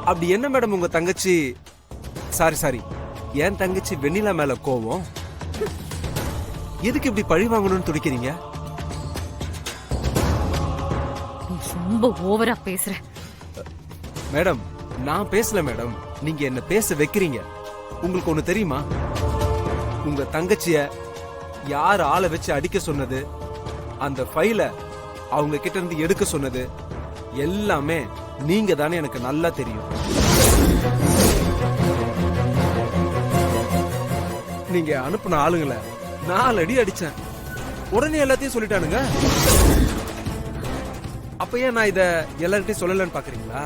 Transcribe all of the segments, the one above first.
அப்படி என்ன மேடம் உங்க தங்கச்சி சாரி என் தங்கச்சி வெண்ணிலா மேல கோவம்? எதுக்கு இப்படி பழி வாங்கணும்னு துடிக்கிறீங்க? ரொம்ப ஓவரா பேசுற. மேடம் நான் பேசல மேடம், நீங்க என்ன பேச வைக்கிறீங்க. உங்களுக்கு ஒண்ணு தெரியுமா? உங்க தங்கச்சிய யார் ஆளை வச்சு அடிக்க சொன்னது, அந்த ஃபைல அவங்க கிட்ட இருந்து எடுக்க சொன்னது எல்லாமே நீங்க தானே எனக்கு நல்லா தெரியும். நீங்க அனுப்புன ஆளுங்களை 4 அடி அடிச்சேன், உடனே எல்லாத்தையும் சொல்லிட்டானுங்க. அப்ப ஏன் நான் இத எல்லார்கிட்டையும் சொல்லலன்னு பாக்குறீங்களா?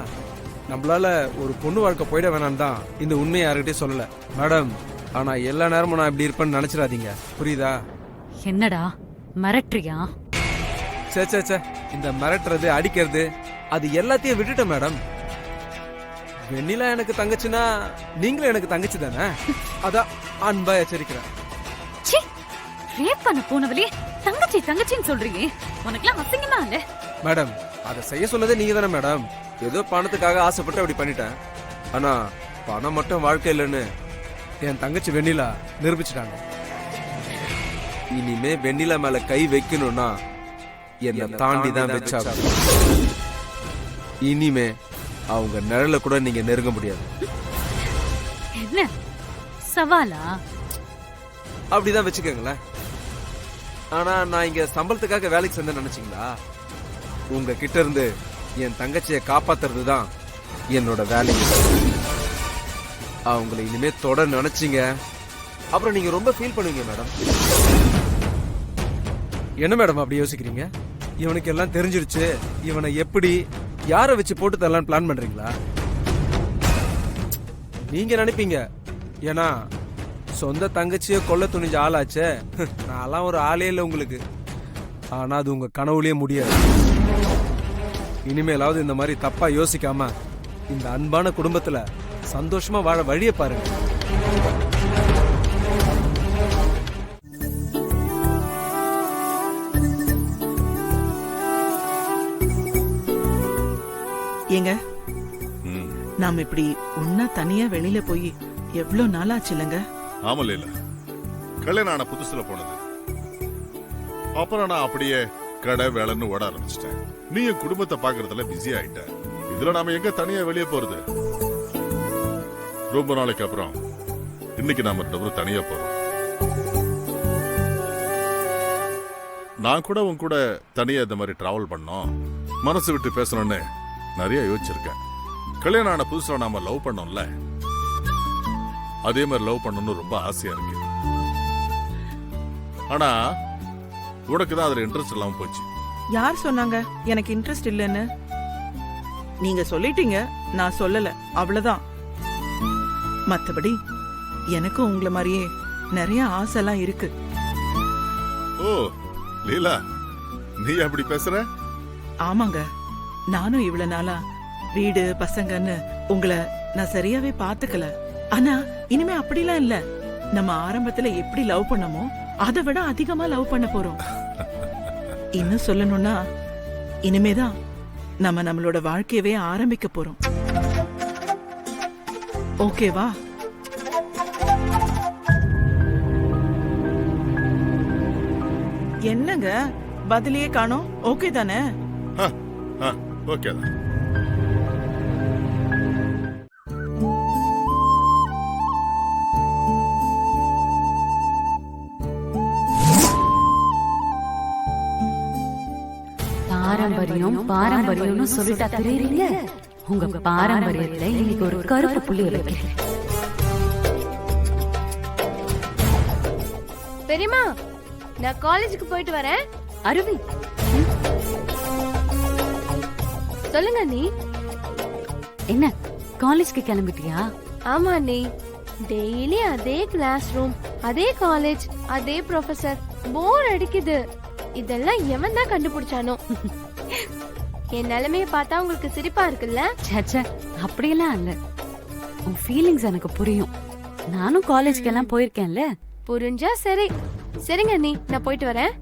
நம்மளால ஒரு பொண்ணு வாழ்க்கை போயிட வேணாம் தான் இந்த உண்மையை யாருக்கிட்டையும் சொல்லல மேடம். ஆனா எல்லா நேரமும் நான் இப்படி இருப்பேன்னு நினைச்சிடாதீங்க, புரியுதா? என்னடா மிரட்டுறியா? சே இந்த மிரட்டுறது அடிக்கிறது அது எல்லாத்தையும் விட்டுட்டேன் மேடம். வெண்ணிலா எனக்கு தங்கச்சினா நீங்களும் எனக்கு தங்கச்சி தானே, அதான் அன்பா எச்சரிக்கிறேன். ரேப் பண்ண போனவளே தங்கச்சி தங்கச்சின்னு சொல்றீங்க, உனக்குலாம் அசிங்கமா இல்ல? மேடம் அதை செய்ய சொன்னதே நீங்க தானே மேடம். ஏதோ பணத்துக்காக ஆசைப்பட்டு அப்படி பண்ணிட்டேன். ஆனா பணம் மட்டும் வாழ்க்கை இல்லைன்னு என் தங்கச்சி வெண்ணிலா நிரூபிச்சுட்டாங்க. இனிமே வெண்ணிலா மேல கை வைக்கணும்னா என்னை தாண்டி தான் வச்சாங்க. இனிமே அவங்க நிழல கூட நீங்க நெருங்க முடியாது. என்ன சவாலா? அப்படிதான் வச்சுக்கோங்களேன். ஆனா நான் இங்க சம்பளத்துக்காக வேலைக்கு சேர்ந்தேன்னு நினைச்சீங்களா? உங்க கிட்ட இருந்து என் தங்கச்சியை காப்பாத்துறது தான் என்னோட வேலை. அவங்களை இனிமே தொட நினைச்சீங்க அப்புறம் நீங்க ரொம்ப ஃபீல் பண்ணுவீங்க மேடம். என்ன மேடம் அப்படி யோசிக்கிறீங்க? இவனுக்கு எல்லாம் தெரிஞ்சிருச்சு, இவனை எப்படி யாரை வச்சு போட்டு தரலான்னு பிளான் பண்றீங்களா? நீங்க நினைப்பீங்க, ஏன்னா சொந்த தங்கச்சியை கொல்ல துணிஞ்ச ஆளாச்சே, நான்லாம் ஒரு ஆளே இல்லை உங்களுக்கு. ஆனா அது உங்க கனவுலயே முடியாது. இனிமேலாவது இந்த மாதிரி தப்பா யோசிக்காம இந்த அன்பான குடும்பத்துல சந்தோஷமா வாழ வழியை பாருங்க. ஏங்க, நாம இப்படி ஒன்னா தனியா வெளியில போய் எவ்வளவு நாள் ஆச்சு இல்லங்க? ஆமல இல்ல, கல்யாணம் ஆன புதுசுல போனது. அப்புறம் நான் அப்படியே கடை வேலைன்னு ஓட ஆரம்பிச்சிட்டேன். நீ என் குடும்பத்தை பாக்குறதுல பிஸி ஆயிட்ட. இதுல நாம எங்க தனியா வெளியே போறது? ரொம்ப நாளைக்கு அப்புறம் இன்னைக்கு நாம 2 பேரும் தனியா போறோம். நான் கூட உன் கூட தனியா இந்த மாதிரி டிராவல் பண்ணோம், மனசு விட்டு பேசணும்னு நிறைய யோசிச்சிருக்கேன். கல்யாணம் ஆன புதுசுல நாம லவ் பண்ணோம்ல, அதே மாதிரி லவ் பண்ணணும்னு ரொம்ப ஆசையா இருக்கு. ஆனா உனக்கு தான் அதுல இன்ட்ரெஸ்ட் இல்லாம போச்சு. யார் சொன்னாங்க எனக்கு இன்ட்ரெஸ்ட் இல்லைன்னு? நீங்க சொல்லிட்டீங்க, நான் சொல்லல, அவ்வளவுதான். மத்தபடி எனக்கும் உங்களை மாதிரியே நிறைய ஆசைலாம் இருக்கு. ஓ லீலா, நீ அப்படி பேசுற? ஆமாங்க, நானும் இவ்வளவு நாளா வீடு பசங்கன்னு உங்களை நான் சரியாவே பாத்துக்கல. ஆனா இனிமே அப்படிலாம் இல்ல. நம்ம ஆரம்பத்துல எப்படி லவ் பண்ணமோ அதை விட அதிகமா லவ் பண்ண போறோம். இன்னும் சொல்லணும்னா இனிமேதான் நம்ம நம்மளோட வாழ்க்கையவே ஆரம்பிக்க போறோம். ஓகேவா? என்னங்க பதிலையே காணோம்? ஓகே தானே? ஓகே தான். பாரம்பரியம்னு சொல்லிட்டா தெரியுறீங்க. உங்க பாரம்பரியத்துல இன்னைக்கு ஒரு கருப்பு புள்ளிய வைக்கிறேன். பெரியம்மா, நான் காலேஜுக்கு போயிட்டு வரேன். அருவி, சொல்லுங்க நீ. என்ன காலேஜ்க்கு கிளம்பிட்டியா? ஆமா நீ, டெய்லி அதே கிளாஸ் ரூம், அதே காலேஜ், அதே ப்ரொஃபசர். போர் அடிக்குது. இதெல்லாம் எவன் தான் கண்டுபிடிச்சானோ? என் நிலைமைய பார்த்தா உங்களுக்கு சிரிப்பா இருக்குல்ல? சச்ச, அப்படியெல்லாம் இல்ல. உன் ஃபீலிங்ஸ் எனக்கு புரியும். நானும் காலேஜ்க்கு எல்லாம் போயிருக்கேன்ல. புரிஞ்சா சரி. சரிங்க நீ, நான் போயிட்டு வரேன்.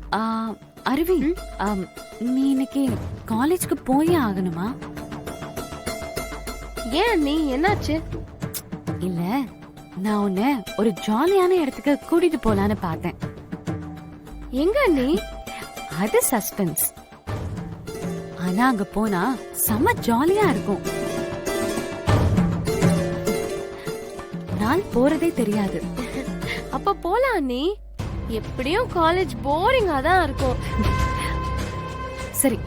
அருவி, நீ இன்னைக்கு காலேஜ்க்கு போயே ஆகணுமா? ஏன் அண்ணி என்னாச்சு? இல்ல, நான் உன்னை ஒரு ஜாலியான இடத்துக்கு கூட்டிட்டு போலான்னு பார்த்தேன். எங்க அண்ணி? அது சஸ்பென்ஸ். ஆனா அங்க போனா செம ஜாலியா இருக்கும். நாள் போறதே தெரியாது. அப்ப போலாம் அண்ணி. எப்படியும் காலேஜ் போரிங்கா தான் இருக்கும். சரி,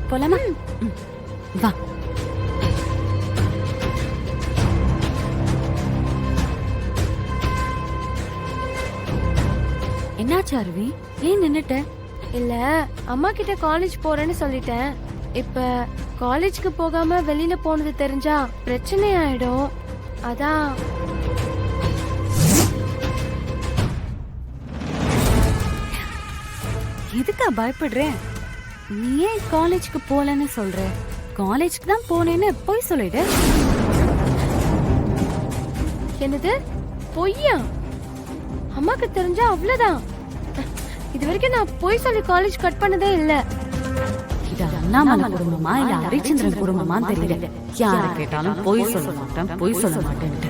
போலாமா? ம், வா. என்னாச்சு அருவி? ஏன் நின்னுட்ட? இல்ல, அம்மா கிட்ட காலேஜ் போறேன்னு சொல்லிட்டேன். இப்ப காலேஜ்க்கு போகாம வெளியில போனது தெரிஞ்சா பிரச்சனை ஆயிடும். அதான். எதுக்கா பயப்படுற? நீ ஏன் காலேஜ்க்கு போலன்னு சொல்ற? காலேஜ்க்கு தான் போனேன்னு போய் சொல்லிடு. என்னது பொய்யா? அம்மாக்கு தெரிஞ்சா அவ்வளவுதான். இது வரைக்கும் நான் பொய் சொல்லி காலேஜ் கட் பண்ணதே இல்ல. இது அண்ணாமலை குடும்பமா இல்ல ஹரிச்சந்திரன் குடும்பமான்னு தெரியல. யாரை கேட்டாலும் பொய் சொல்ல மாட்டேன், பொய் சொல்ல மாட்டேன்ட்டு.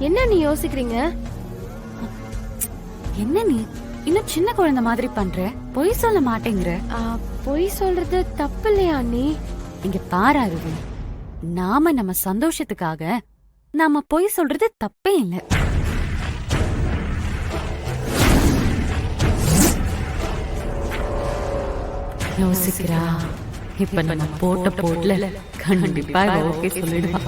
என்ன நீ யோசிக்கிறீங்க? என்ன நீ இன்னும் சின்ன குழந்தை மாதிரி பண்ற? பொய் சொல்ல மாட்டேங்கிற. பொய் சொல்றது தப்பு இல்லையா நீ? இங்க பாரு அருவி, நாம நம்ம சந்தோஷத்துக்காக நாம பொய் சொல்றது தப்பே இல்ல. யோசிக்கிறா? இப்ப நம்ம போட்ட போட்ல கண்டிப்பா ஓகே சொல்லிடுவா.